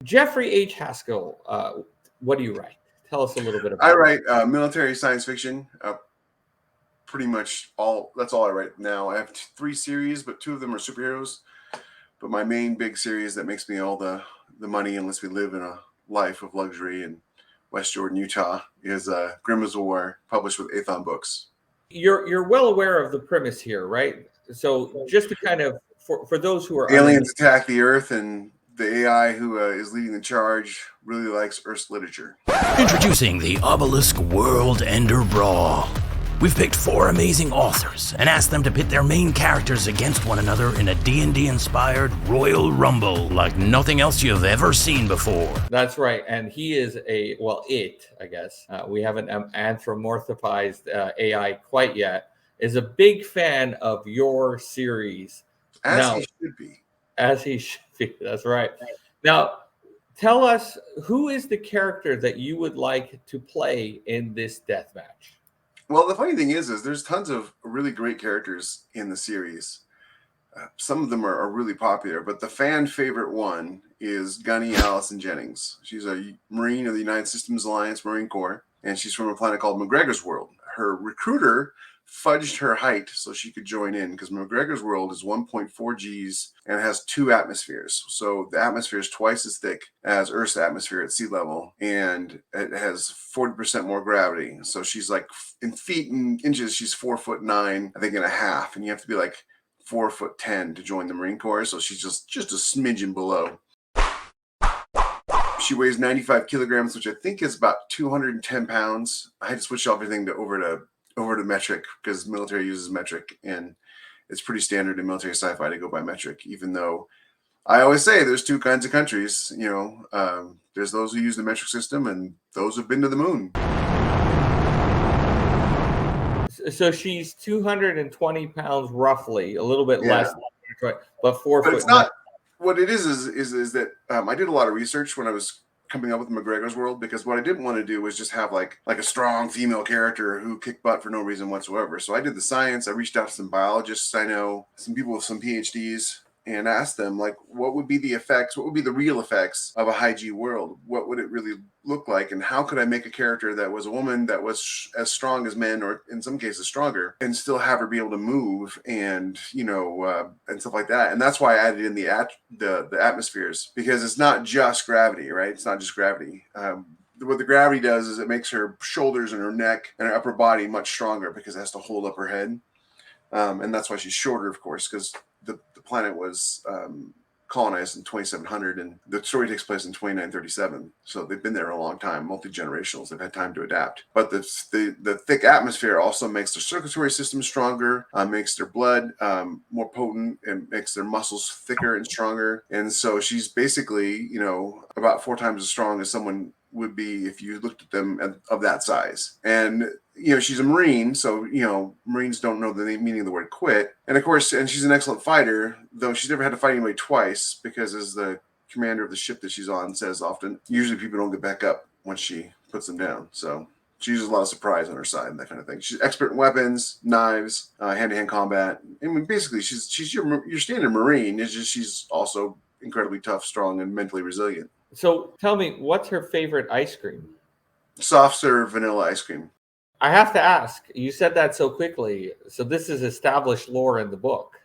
Jeffrey H. Haskell, what do you write? Tell us a little bit I about it. write military science fiction. Pretty much all. That's all I write now. I have three series, but two of them are superheroes. But my main big series that makes me all the money, unless we live in a life of luxury in West Jordan, Utah, is Grimm's War, published with Athon Books. You're well aware of the premise here, right? So just to kind of for those who are Aliens unaware. attack the Earth, and the AI who is leading the charge really likes Earth's literature. Introducing the Obelisk World Ender Brawl. We've picked 4 amazing authors and asked them to pit their main characters against one another in a D&D-inspired Royal Rumble like nothing else you've ever seen before. That's right, and he is I guess we haven't anthropomorphized AI quite yet. Is a big fan of your series. As Now, he should be. as he should be. That's right. Now, tell us, who is the character that you would like to play in this death match? Well, the funny thing is there's tons of really great characters in the series. Some of them are really popular, but the fan favorite one is Gunny Allison Jennings. She's a Marine of the United Systems Alliance Marine Corps, and she's from a planet called McGregor's World. Her recruiter fudged her height so she could join in, because McGregor's World is 1.4 Gs and has 2 atmospheres. So the atmosphere is twice as thick as Earth's atmosphere at sea level, and it has 40% more gravity. So she's like, in feet and inches, she's 4'9", I think, and a half, and you have to be like 4'10" to join the Marine Corps. So she's just a smidgen below. She weighs 95 kilograms, which I think is about 210 pounds. I had to switch everything over to metric, because military uses metric, and it's pretty standard in military sci-fi to go by metric, even though I always say there's 2 kinds of countries. There's those who use the metric system and those who've been to the moon. So she's 220 pounds, roughly, a little bit Yeah. less, but 4 But foot. it's not. What it is that I did a lot of research when I was coming up with McGregor's World, because what I didn't want to do was just have like a strong female character who kicked butt for no reason whatsoever. So I did the science. I reached out to some biologists I know, some people with some PhDs, and asked them, like, what would be the effects, what would be the real effects of a high G world? What would it really look like? And how could I make a character that was a woman that was as strong as men, or in some cases stronger, and still have her be able to move and, and stuff like that? And that's why I added in the atmospheres, because it's not just gravity, right? It's not just gravity. What the gravity does is it makes her shoulders and her neck and her upper body much stronger, because it has to hold up her head. And that's why she's shorter, of course, because the planet was colonized in 2700, and the story takes place in 2937. So they've been there a long time, multi-generationals. They've had time to adapt. But the thick atmosphere also makes their circulatory system stronger, makes their blood more potent, and makes their muscles thicker and stronger. And so she's basically, about 4 times as strong as someone would be if you looked at them of that size. And she's a Marine, so Marines don't know the meaning of the word quit. And of course, and she's an excellent fighter, though she's never had to fight anybody twice, because as the commander of the ship that she's on says often, usually people don't get back up once she puts them down. So she uses a lot of surprise on her side and that kind of thing. She's expert in weapons, knives, hand-to-hand combat. I mean, basically, she's your standard Marine. It's just she's also incredibly tough, strong, and mentally resilient. So tell me, what's her favorite ice cream? Soft serve vanilla ice cream. I have to ask. You said that so quickly. So this is established lore in the book.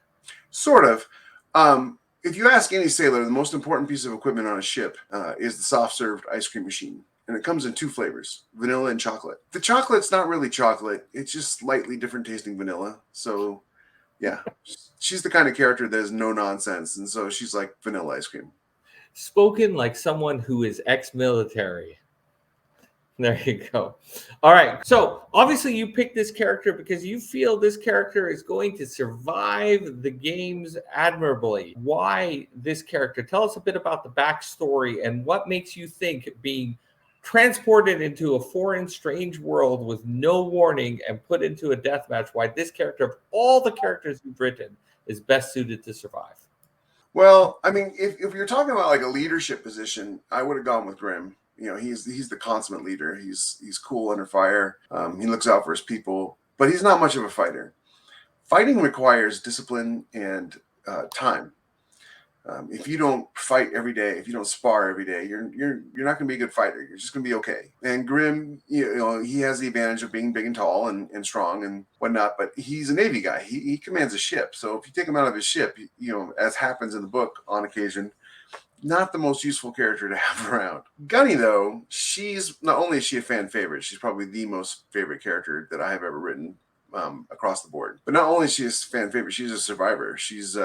Sort of. If you ask any sailor, the most important piece of equipment on a ship is the soft served ice cream machine. And it comes in 2 flavors, vanilla and chocolate. The chocolate's not really chocolate. It's just slightly different tasting vanilla. So, yeah, she's the kind of character that is no nonsense. And so she's like vanilla ice cream. Spoken like someone who is ex-military. There you go. All right. So obviously you picked this character because you feel this character is going to survive the games admirably. Why this character? Tell us a bit about the backstory and what makes you think being transported into a foreign, strange world with no warning and put into a death match, why this character, of all the characters you've written, is best suited to survive. Well, I mean, if you're talking about like a leadership position, I would have gone with Grimm. He's the consummate leader. He's cool under fire. He looks out for his people, but he's not much of a fighter. Fighting requires discipline and time. If you don't fight every day, if you don't spar every day, you're not going to be a good fighter. You're just going to be okay. And Grimm, he has the advantage of being big and tall and strong and whatnot, but he's a Navy guy. He commands a ship. So if you take him out of his ship, as happens in the book on occasion, not the most useful character to have around. Gunny, though, she's not only is she a fan favorite, she's probably the most favorite character that I have ever written. Across the board, but not only is she a fan favorite, she's a survivor. She's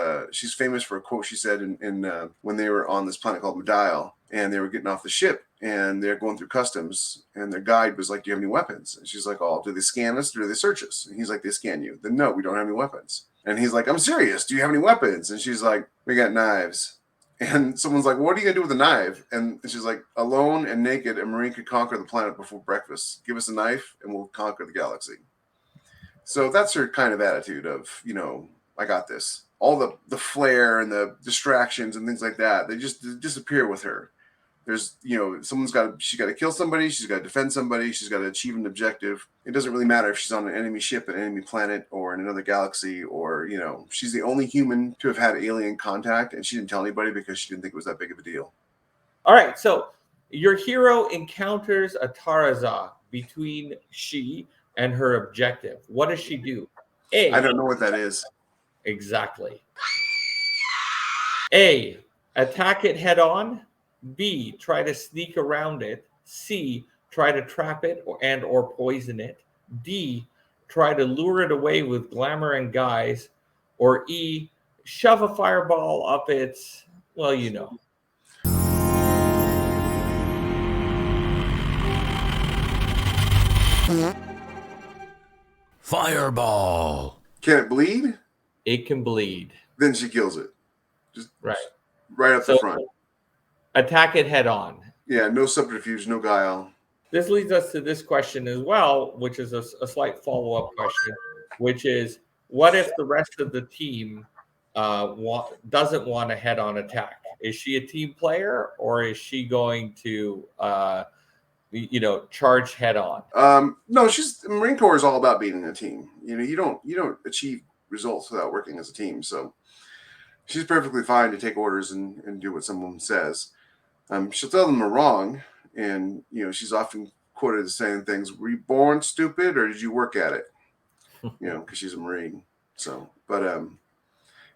famous for a quote she said in when they were on this planet called Medial, and they were getting off the ship, and they're going through customs, and their guide was like, "Do you have any weapons?" And she's like, "Oh, do they scan us or do they search us?" And he's like, "They scan you." Then no, we don't have any weapons. And he's like, "I'm serious. Do you have any weapons?" And she's like, "We got knives." And someone's like, "What are you gonna do with a knife?" And she's like, "Alone and naked, a Marine could conquer the planet before breakfast. Give us a knife, and we'll conquer the galaxy." So that's her kind of attitude of, I got this. All the flair and the distractions and things like that, they just disappear with her. There's, she's got to kill somebody, she's got to defend somebody, she's got to achieve an objective. It doesn't really matter if she's on an enemy ship, an enemy planet, or in another galaxy, or, she's the only human to have had alien contact, and she didn't tell anybody because she didn't think it was that big of a deal. All right, so your hero encounters a Tarazak between she and her objective. What does she do? I don't know what that is. Exactly. A, attack it head on. B, try to sneak around it. C, try to trap it or poison it. D, try to lure it away with glamour and guise. Or E, shove a fireball up its, Fireball. Can it bleed? It can bleed. Then she kills it. Just right up the front. Attack it head on. Yeah, no subterfuge, no guile. This leads us to this question as well, which is a slight follow-up question, which is, what if the rest of the team doesn't want a head-on attack? Is she a team player, or is she going to charge head-on? No, Marine Corps is all about being in a team. You don't achieve results without working as a team. So she's perfectly fine to take orders and do what someone says. She'll tell them they're wrong, and she's often quoted as saying things: "Were you born stupid, or did you work at it?" Because she's a Marine. So, but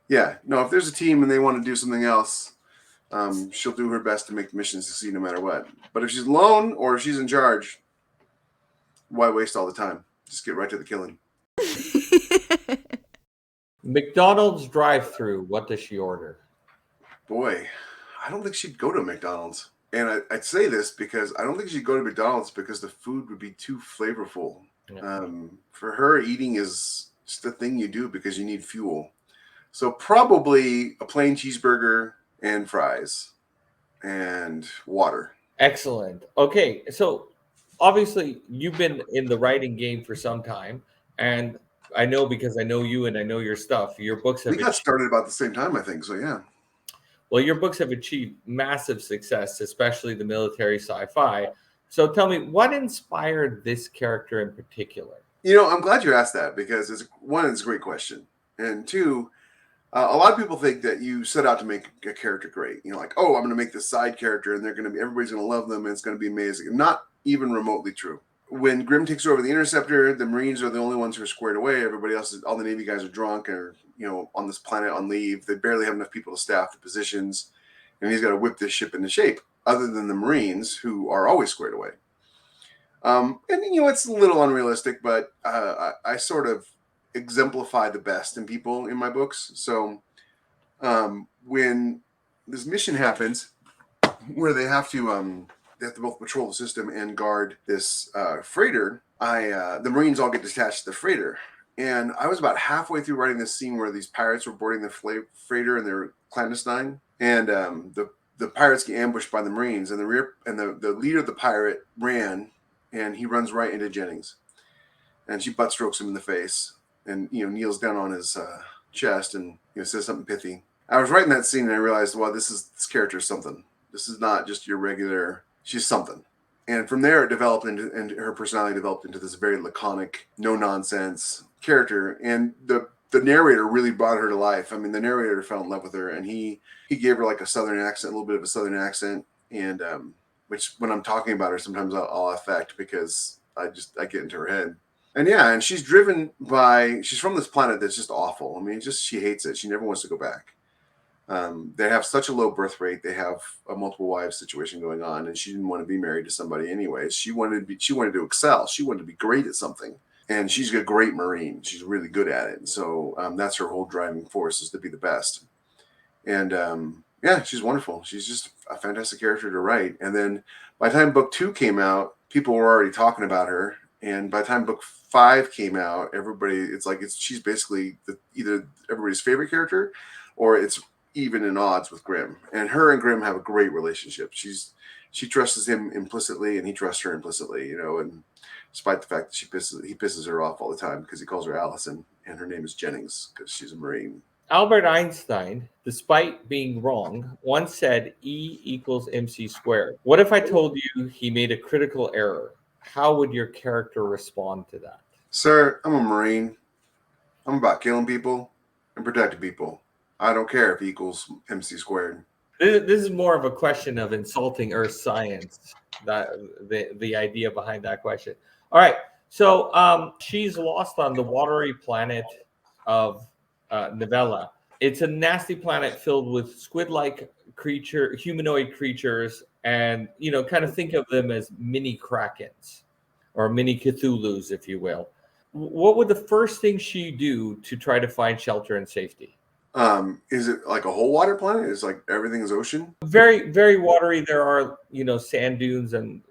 if there's a team and they want to do something else, she'll do her best to make the mission succeed no matter what. But if she's alone or if she's in charge, why waste all the time? Just get right to the killing. McDonald's drive-through. What does she order? Boy, I don't think she'd go to McDonald's. And I'd say this because I don't think she'd go to McDonald's because the food would be too flavorful. Yeah. For her, eating is just the thing you do because you need fuel. So probably a plain cheeseburger and fries and water. Excellent. Okay, so obviously you've been in the writing game for some time, and I know because I know you and I know your stuff. Your books have got started about the same time, I think. So yeah. Well, your books have achieved massive success, especially the military sci-fi. So tell me, what inspired this character in particular? I'm glad you asked that because it's a great question, and two, a lot of people think that you set out to make a character great. Like, oh, I'm going to make this side character, and everybody's going to love them, and it's going to be amazing. Not even remotely true. When Grimm takes over the Interceptor, the Marines are the only ones who are squared away. Everybody else, all the Navy guys are drunk or, on this planet on leave. They barely have enough people to staff the positions. And he's got to whip this ship into shape, other than the Marines, who are always squared away. It's a little unrealistic, but I sort of exemplify the best in people in my books. So when this mission happens where they have to both patrol the system and guard this freighter, the Marines all get detached to the freighter. And I was about halfway through writing this scene where these pirates were boarding the freighter and they're clandestine. And the pirates get ambushed by the Marines, and the leader of the pirate ran, and he runs right into Jennings. And she butt strokes him in the face and kneels down on his chest and says something pithy. I was writing that scene and I realized, well, this character is something. This is not just your regular. She's something. And from there, it developed and her personality developed into this very laconic, no nonsense character. And the the narrator really brought her to life. I mean, the narrator fell in love with her, and he gave her like a southern accent, a little bit of a southern accent, and which when I'm talking about her, sometimes I'll affect because I get into her head. And yeah, and she's from this planet that's just awful. I mean, she hates it. She never wants to go back. They have such a low birth rate. They have a multiple wives situation going on, and she didn't want to be married to somebody anyway. She wanted to excel. She wanted to be great at something, and she's a great Marine. She's really good at it. And so that's her whole driving force, is to be the best. And yeah, she's wonderful. She's just a fantastic character to write. And then by the time book 2 came out, people were already talking about her. And by the time book 5 came out, she's basically either everybody's favorite character, or it's even in odds with Grimm. And her and Grimm have a great relationship. She trusts him implicitly, and he trusts her implicitly, and despite the fact that he pisses her off all the time because he calls her Allison, and her name is Jennings because she's a Marine. Albert Einstein, despite being wrong, once said E equals mc squared. What if I told you he made a critical error? How would your character respond to that? Sir, I'm a Marine. I'm about killing people and protecting people. I don't care if E equals mc squared. This is more of a question of insulting Earth science. That the idea behind that question. All right, so she's lost on the watery planet of Novella. It's a nasty planet filled with squid-like humanoid creatures, and kind of think of them as mini krakens or mini Cthulhu's, if you will. What would the first thing she do to try to find shelter and safety? Is it like a whole water planet? Is like everything is ocean? Very, very watery. There are, sand dunes and,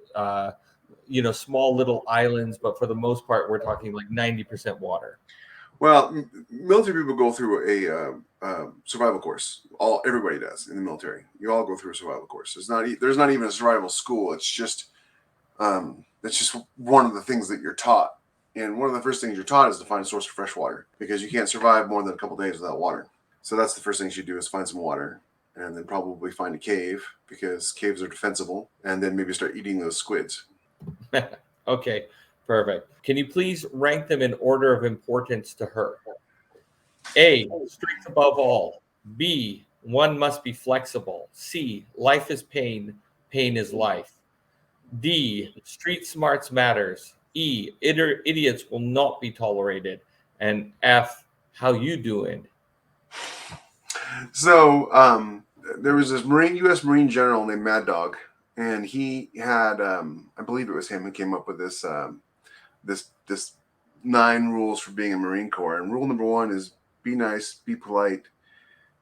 small little islands, but for the most part, we're talking like 90% water. Well, military people go through a survival course. Everybody does in the military. You all go through a survival course. There's not even a survival school. It's just one of the things that you're taught. And one of the first things you're taught is to find a source of fresh water, because you can't survive more than a couple days without water. So that's the first thing you do, is find some water, and then probably find a cave, because caves are defensible, and then maybe start eating those squids. Okay, perfect. Can you please rank them in order of importance to her? A, strength above all. B, one must be flexible. C, life is pain, pain is life. D, street smarts matters. E, idiots will not be tolerated. And F, how you doing? So there was this U.S. Marine general named Mad Dog, and he had, I believe it was him who came up with this 9 rules for being a Marine Corps. And rule number 1 is be nice, be polite,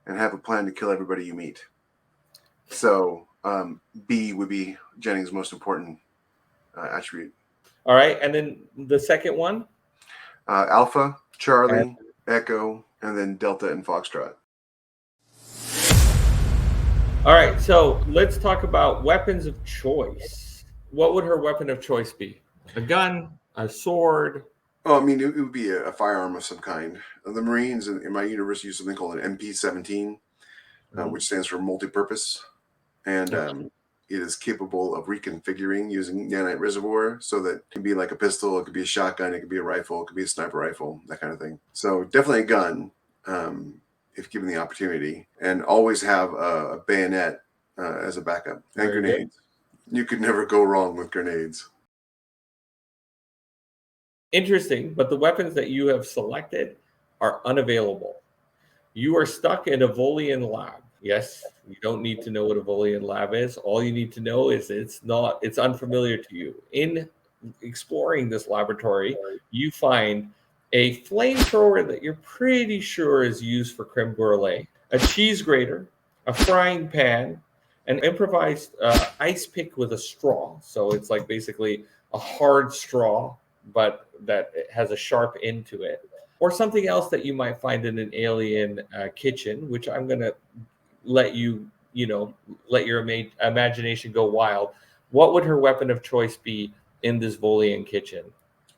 and have a plan to kill everybody you meet. So B would be Jennings' most important attribute. All right, and then the second one? Alpha, Charlie, Echo, and then Delta and Foxtrot. All right, so let's talk about weapons of choice. What would her weapon of choice be? A gun, a sword? Oh, I mean, it would be a firearm of some kind. The Marines in my university use something called an MP-17, which stands for multi-purpose, and it is capable of reconfiguring using nanite reservoir, so that it can be like a pistol, it could be a shotgun, it could be a rifle, it could be a sniper rifle, that kind of thing. So definitely a gun, if given the opportunity, and always have a bayonet as a backup, and grenades. You could never go wrong with grenades. Interesting, but the weapons that you have selected are unavailable. You are stuck in a Volian lab. Yes, you don't need to know what a Volian lab is. All you need to know is it's unfamiliar to you. In exploring this laboratory, you find a flamethrower that you're pretty sure is used for creme brulee, a cheese grater, a frying pan, an improvised ice pick with a straw. So it's like basically a hard straw, but that has a sharp end to it. Or something else that you might find in an alien kitchen, which I'm going to let let your imagination go wild. What would her weapon of choice be in this Volian kitchen?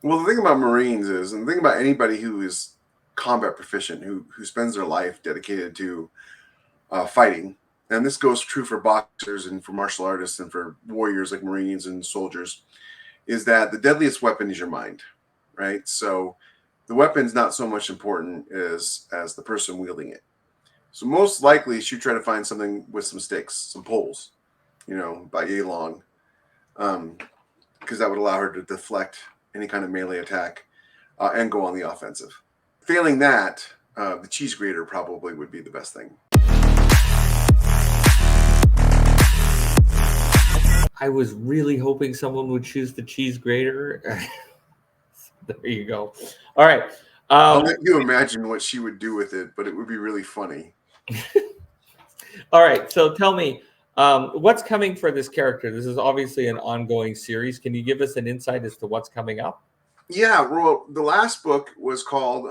Well, the thing about Marines is, and the thing about anybody who is combat proficient, who spends their life dedicated to fighting, and this goes true for boxers and for martial artists and for warriors like Marines and soldiers, is that the deadliest weapon is your mind, right? So The weapon's not so much important as the person wielding it. So most likely she'd try to find something with some sticks, some poles, about yay long, because that would allow her to deflect any kind of melee attack and go on the offensive. Failing that, the cheese grater probably would be the best thing. I was really hoping someone would choose the cheese grater. There you go. All right. I'll let you imagine what she would do with it, but it would be really funny. All right. So tell me, what's coming for this character? This is obviously an ongoing series. Can you give us an insight as to what's coming up? Yeah, well, the last book was called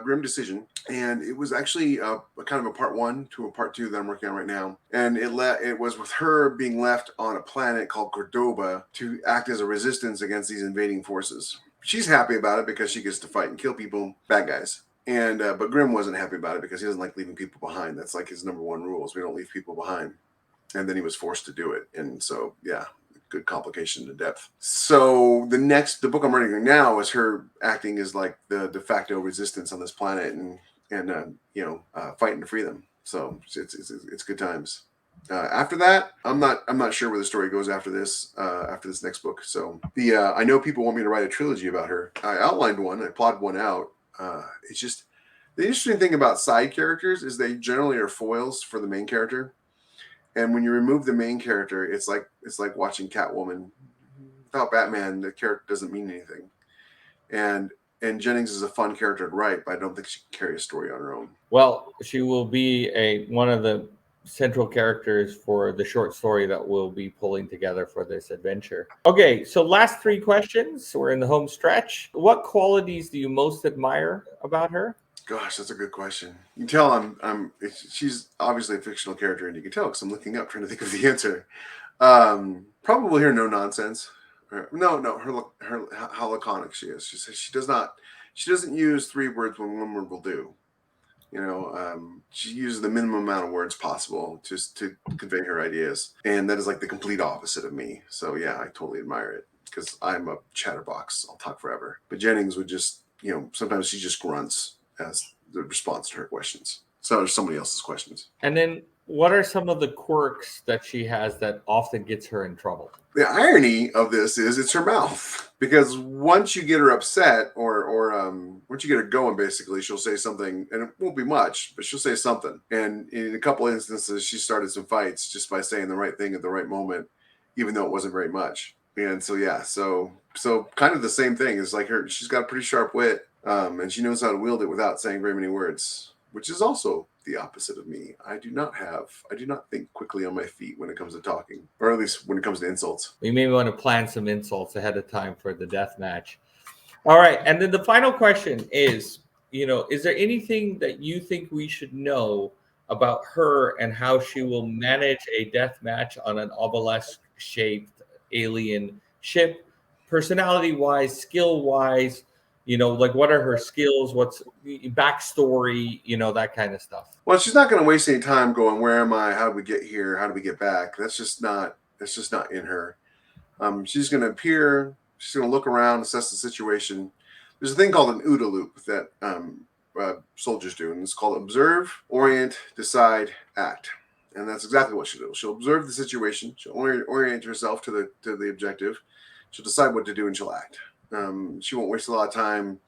Grim Decision, and it was actually kind of a part 1 to a part 2 that I'm working on right now. And it was with her being left on a planet called Cordoba to act as a resistance against these invading forces. She's happy about it because she gets to fight and kill people, bad guys. And but Grim wasn't happy about it because he doesn't like leaving people behind. That's like his number 1 rule is we don't leave people behind. And then he was forced to do it. And so, yeah. Good complication to depth. So the book I'm writing now is her acting as like the de facto resistance on this planet and fighting to free them. So it's good times. After that, I'm not sure where the story goes after this next book. So I know people want me to write a trilogy about her. I outlined one. I plotted one out. It's just the interesting thing about side characters is they generally are foils for the main character. And when you remove the main character, it's like watching Catwoman. Without Batman, the character doesn't mean anything. And Jennings is a fun character to write, but I don't think she can carry a story on her own. Well, she will be one of the central characters for the short story that we'll be pulling together for this adventure. Okay, so last 3 questions. We're in the home stretch. What qualities do you most admire about her? Gosh, that's a good question. You can tell she's obviously a fictional character, and you can tell because I'm looking up trying to think of the answer. Probably her no nonsense. Her how laconic she is. She doesn't use 3 words when 1 word will do. She uses the minimum amount of words possible just to convey her ideas, and that is like the complete opposite of me. So yeah, I totally admire it because I'm a chatterbox. I'll talk forever. But Jennings would just, sometimes she just grunts as the response to her questions. So there's somebody else's questions. And then what are some of the quirks that she has that often gets her in trouble? The irony of this is it's her mouth, because once you get her upset or once you get her going, basically she'll say something, and it won't be much, but she'll say something. And in a couple of instances, she started some fights just by saying the right thing at the right moment, even though it wasn't very much. And so, yeah, so kind of the same thing is like she's got a pretty sharp wit. And she knows how to wield it without saying very many words, which is also the opposite of me. I do not think quickly on my feet when it comes to talking, or at least when it comes to insults. We may want to plan some insults ahead of time for the death match. All right. And then the final question is, is there anything that you think we should know about her and how she will manage a death match on an obelisk-shaped alien ship, personality-wise, skill-wise? Like what are her skills? What's backstory? That kind of stuff. Well, she's not going to waste any time going, where am I? How did we get here? How do we get back? That's just not in her. She's going to appear. She's going to look around, assess the situation. There's a thing called an OODA loop that soldiers do, and it's called observe, orient, decide, act. And that's exactly what she'll do. She'll observe the situation. She'll orient herself to the objective. She'll decide what to do, and she'll act. She won't waste a lot of time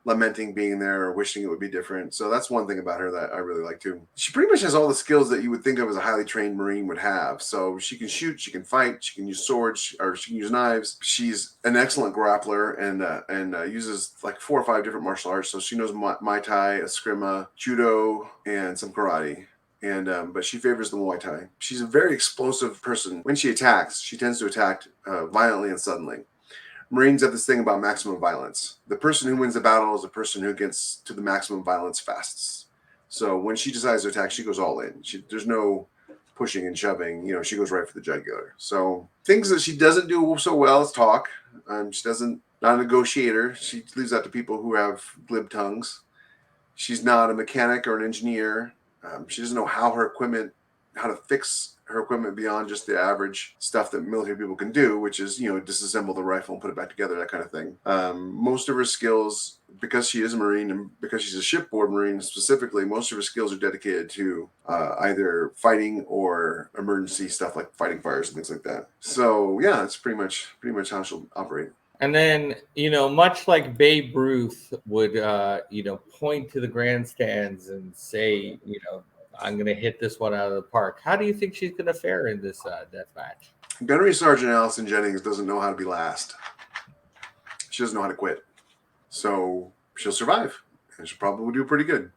lamenting being there or wishing it would be different. So that's one thing about her that I really like too. She pretty much has all the skills that you would think of as a highly trained Marine would have. So she can shoot, she can fight, she can use swords, or she can use knives. She's an excellent grappler and uses like 4 or 5 different martial arts. So she knows Muay Thai, Eskrima, Judo, and some karate. And but she favors the Muay Thai. She's a very explosive person. When she attacks, she tends to attack violently and suddenly. Marines have this thing about maximum violence. The person who wins the battle is the person who gets to the maximum violence fastest. So when she decides to attack, she goes all in. There's no pushing and shoving. She goes right for the jugular. So things that she doesn't do so well is talk. She not a negotiator. She leaves that to people who have glib tongues. She's not a mechanic or an engineer. She doesn't know how to fix her equipment beyond just the average stuff that military people can do, which is, disassemble the rifle and put it back together, that kind of thing. Most of her skills because she is a Marine and because she's a shipboard Marine specifically, most of her skills are dedicated to either fighting or emergency stuff like fighting fires and things like that. So yeah, that's pretty much how she'll operate. And then, much like Babe Ruth would, point to the grandstands and say, I'm going to hit this one out of the park. How do you think she's going to fare in this death match? Gunnery Sergeant Allison Jennings doesn't know how to be last. She doesn't know how to quit. So she'll survive, and she'll probably do pretty good.